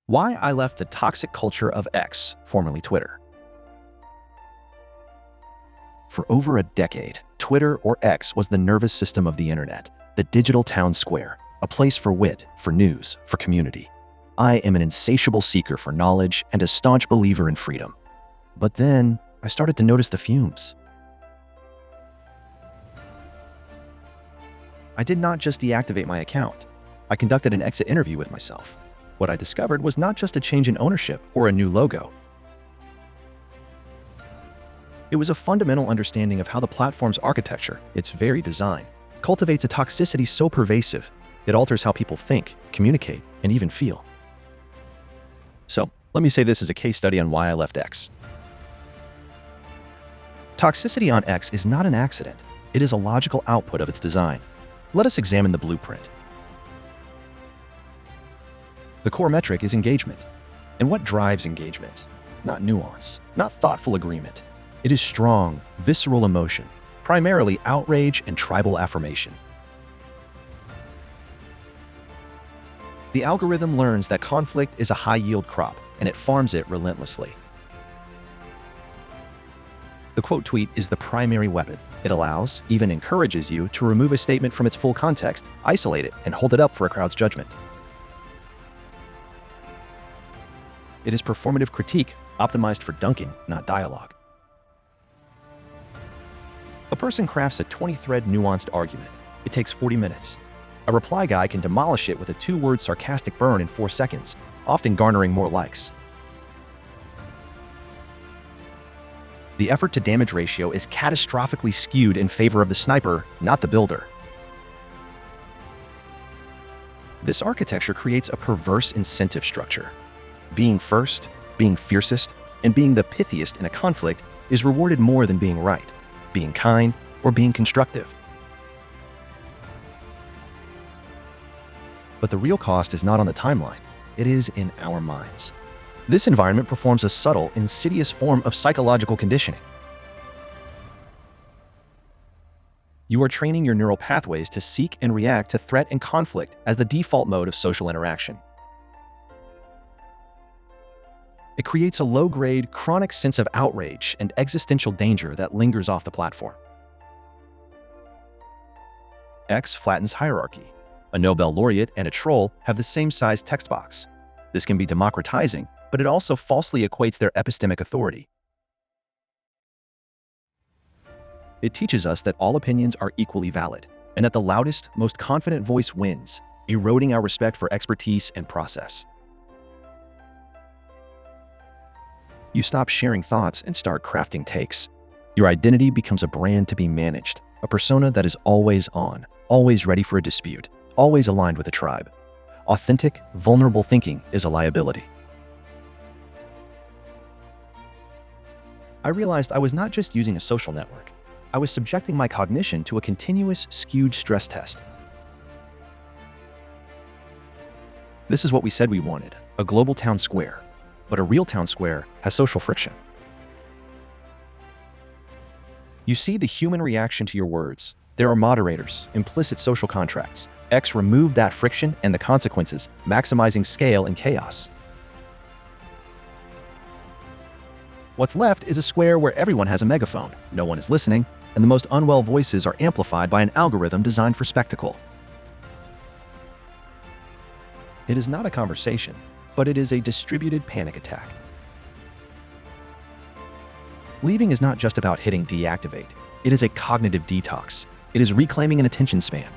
Why I left the toxic culture of X, formerly Twitter. For over a decade, Twitter, or X, was the nervous system of the internet, the digital town square, a place for wit, for news, for community. I am an insatiable seeker for knowledge and a staunch believer in freedom. But then, I started to notice the fumes. I did not just deactivate my account. I conducted an exit interview with myself. What I discovered was not just a change in ownership or a new logo. It was a fundamental understanding of how the platform's architecture, its very design, cultivates a toxicity so pervasive, it alters how people think, communicate, and even feel. So, let me say this as a case study on why I left X. Toxicity on X is not an accident. It is a logical output of its design. Let us examine the blueprint. The core metric is engagement. And what drives engagement? Not nuance, not thoughtful agreement. It is strong, visceral emotion, primarily outrage and tribal affirmation. The algorithm learns that conflict is a high-yield crop, and it farms it relentlessly. The quote tweet is the primary weapon. It allows, even encourages you to remove a statement from its full context, isolate it, and hold it up for a crowd's judgment. It is performative critique, optimized for dunking, not dialogue. A person crafts a 20-thread nuanced argument. It takes 40 minutes. A reply guy can demolish it with a 2-word sarcastic burn in 4 seconds, often garnering more likes. The effort-to-damage ratio is catastrophically skewed in favor of the sniper, not the builder. This architecture creates a perverse incentive structure. Being first, being fiercest, and being the pithiest in a conflict is rewarded more than being right, being kind, or being constructive. But the real cost is not on the timeline. It is in our minds. This environment performs a subtle, insidious form of psychological conditioning. You are training your neural pathways to seek and react to threat and conflict as the default mode of social interaction. It creates a low-grade, chronic sense of outrage and existential danger that lingers off the platform. X flattens hierarchy. A Nobel laureate and a troll have the same size text box. This can be democratizing, but it also falsely equates their epistemic authority. It teaches us that all opinions are equally valid, and that the loudest, most confident voice wins, eroding our respect for expertise and process. You stop sharing thoughts and start crafting takes. Your identity becomes a brand to be managed, a persona that is always on, always ready for a dispute, always aligned with a tribe. Authentic, vulnerable thinking is a liability. I realized I was not just using a social network. I was subjecting my cognition to a continuous, skewed stress test. This is what we said we wanted, a global town square. But a real town square has social friction. You see the human reaction to your words. There are moderators, implicit social contracts. X removed that friction and the consequences, maximizing scale and chaos. What's left is a square where everyone has a megaphone, no one is listening, and the most unwell voices are amplified by an algorithm designed for spectacle. It is not a conversation, but it is a distributed panic attack. Leaving is not just about hitting deactivate. It is a cognitive detox. It is reclaiming an attention span.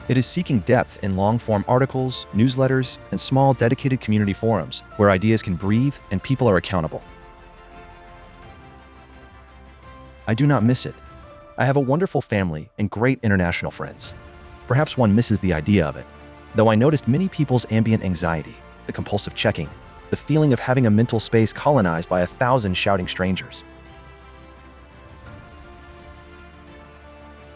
It is seeking depth in long-form articles, newsletters, and small dedicated community forums where ideas can breathe and people are accountable. I do not miss it. I have a wonderful family and great international friends. Perhaps one misses the idea of it. Though I noticed many people's ambient anxiety, the compulsive checking, the feeling of having a mental space colonized by 1,000 shouting strangers.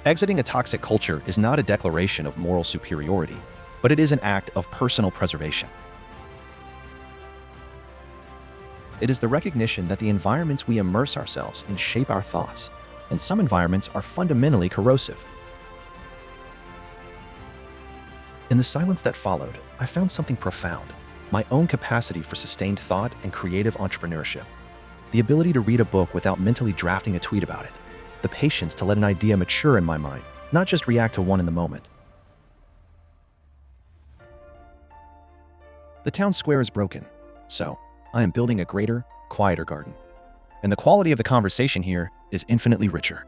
Exiting a toxic culture is not a declaration of moral superiority, but it is an act of personal preservation. It is the recognition that the environments we immerse ourselves in shape our thoughts, and some environments are fundamentally corrosive. In the silence that followed, I found something profound: my own capacity for sustained thought and creative entrepreneurship. The ability to read a book without mentally drafting a tweet about it. The patience to let an idea mature in my mind, not just react to one in the moment. The town square is broken, so I am building a greater, quieter garden. And the quality of the conversation here is infinitely richer.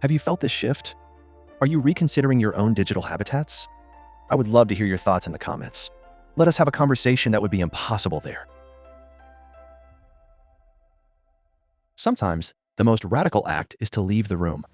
Have you felt this shift? Are you reconsidering your own digital habitats? I would love to hear your thoughts in the comments. Let us have a conversation that would be impossible there. Sometimes, the most radical act is to leave the room.